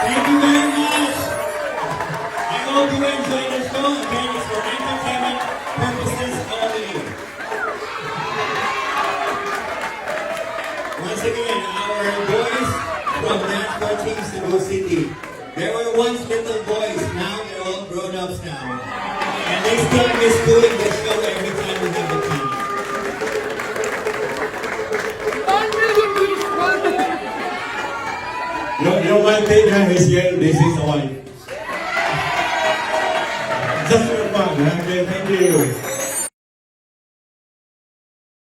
Thank you very much. I hope you enjoyed the show. Again, it's for entertainment purposes only. Once again, our boys from NASCAR Team Cebu City. There were once little boys, now they're all grown-ups now. And they still miss doing the show every time we have a team. Your one thing is here, this is all. Just for fun, okay? Thank you.